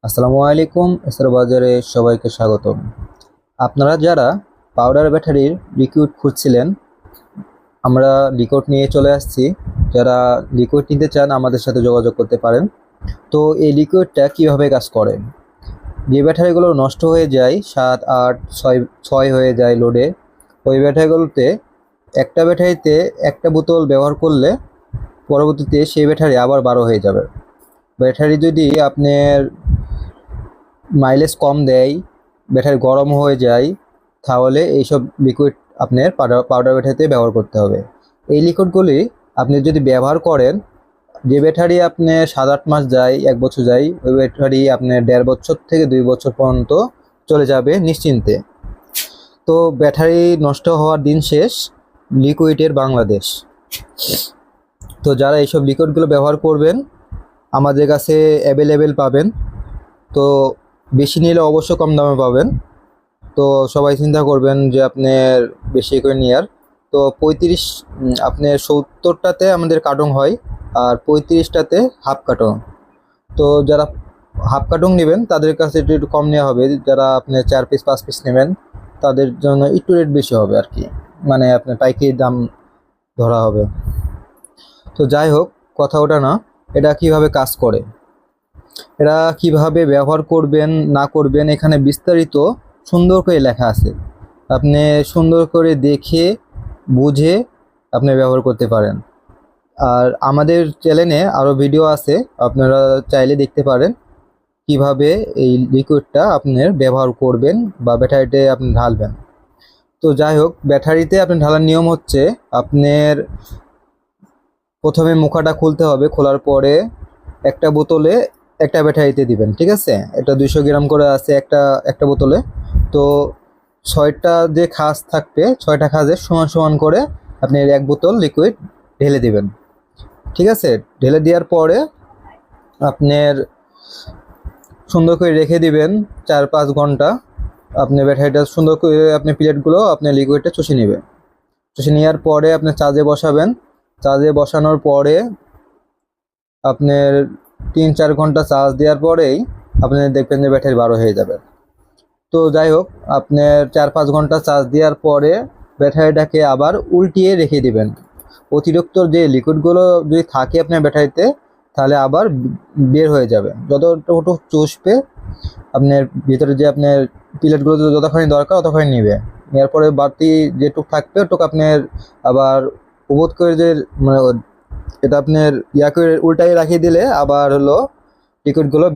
আসসালামু আলাইকুম। এসআর বাজারে সবাইকে স্বাগতম। আপনারা যারা পাউডার ব্যাটারির লিকুইড খুঁজছিলেন, আমরা লিকুইড নিয়ে চলে আসছি। যারা লিকুইড নিতে চান আমাদের সাথে যোগাযোগ করতে পারেন। তো এই লিকুইডটা কিভাবে কাজ করে? যে ব্যাটারিগুলো নষ্ট হয়ে যায়, 7, 8, 6 হয়ে যায় লোডে, ওই ব্যাটারিগুলোতে একটা ব্যাটারিতে একটা বোতল ব্যবহার করলে পরবর্তীতে সেই ব্যাটারি আবার 12 হয়ে যাবে। ব্যাটারি যদি আপনার মাইলেজ কম দেয়, ব্যাটারি গরম হয়ে যায়, তাহলে এইসব লিকুইড আপনার পাউডার ব্যাটারিতে ব্যবহার করতে হবে। এই লিকুইডগুলি আপনি যদি ব্যবহার করেন, যে ব্যাটারি আপনার 7-8 মাস যায়, 1 বছর যায়, ওই ব্যাটারি আপনার 1.5 বছর থেকে 2 বছর পর্যন্ত চলে যাবে নিশ্চিন্তে। তো ব্যাটারি নষ্ট হওয়ার দিন শেষ, লিকুইডের বাংলাদেশ। তো যারা এইসব লিকুইডগুলো ব্যবহার করবেন আমাদের কাছে অ্যাভেলেবেল পাবেন। তো বেশি নিলে অবশ্য কম দামে পাবেন। তো সবাই চিন্তা করবেন যে আপনার বেশি করে নেওয়ার। তো 35 আপনার 70টাতে আমাদের কার্টন হয়, আর 35টাতে হাফ কার্টন। তো যারা হাফ কার্টন নেবেন তাদের কাছে একটু কম নেওয়া হবে। যারা আপনি 4 পিস 5 পিস নেবেন তাদের জন্য একটু রেট বেশি হবে আর কি, মানে আপনার পাইকারি দাম ধরা হবে। তো যাই হোক, কথা ওটা না, এটা কিভাবে কাজ করে, এটা কিভাবে ব্যবহার করবেন না করবেন এখানে বিস্তারিত সুন্দর করে লেখা আছে। আপনি সুন্দর করে দেখে বুঝে আপনি ব্যবহার করতে পারেন। আর আমাদের চ্যানেলে আরও ভিডিও আছে, আপনারা চাইলে দেখতে পারেন কিভাবে এই লিকুইডটা আপনার ব্যবহার করবেন বা ব্যাটারিতে আপনি ঢালবেন। তো যাই হোক, ব্যাটারিতে আপনি ঢালার নিয়ম হচ্ছে, আপনার প্রথমে মুখাটা খুলতে হবে। খোলার পরে একটা বোতলে একটা ব্যাটারিতে দিবেন, ঠিক আছে? এটা 200 গ্রাম করে আছে একটা একটা বোতলে। তো 6টা যে খাঁজ থাকবে, 6টা খাঁজের সমান সমান করে আপনি এক বোতল লিকুইড ঢেলে দিবেন, ঠিক আছে? ঢেলে দেওয়ার পরে আপনার সুন্দর করে রেখে দিবেন 4-5 ঘন্টা। আপনি ব্যাটারিটা সুন্দর করে আপনি প্লেটগুলো আপনি লিকুইডটা চষে নেবেন। চষে নেওয়ার পরে আপনি চার্জে বসাবেন। চার্জে বসানোর পরে আপনার 3-4 ঘন্টা চার্জ দেওয়ার পরেই আপনি দেখবেন যে ব্যাটারি 12 হয়ে যাবে। তো যাই হোক, আপনার 4-5 ঘন্টা চার্জ দেওয়ার পরে ব্যাটারিটাকে আবার উল্টিয়ে রেখে দিবেন। অতিরিক্ত যে লিকুইডগুলো যদি থাকে আপনার ব্যাটারিতে, তাহলে আবার বের হয়ে যাবে। যতটুকু চুষবে আপনার ভিতরে, যে আপনার প্লেটগুলো যতখানি দরকার ততখানি নেবে। নেওয়ার পরে বাড়তি যেটুকু থাকবে ওটুকু আপনার আবার উবোধ করে যে, মানে এটা আপনার ইয়া করে উল্টাই রাখিয়ে দিলে আবার হলো লিকুইডগুলো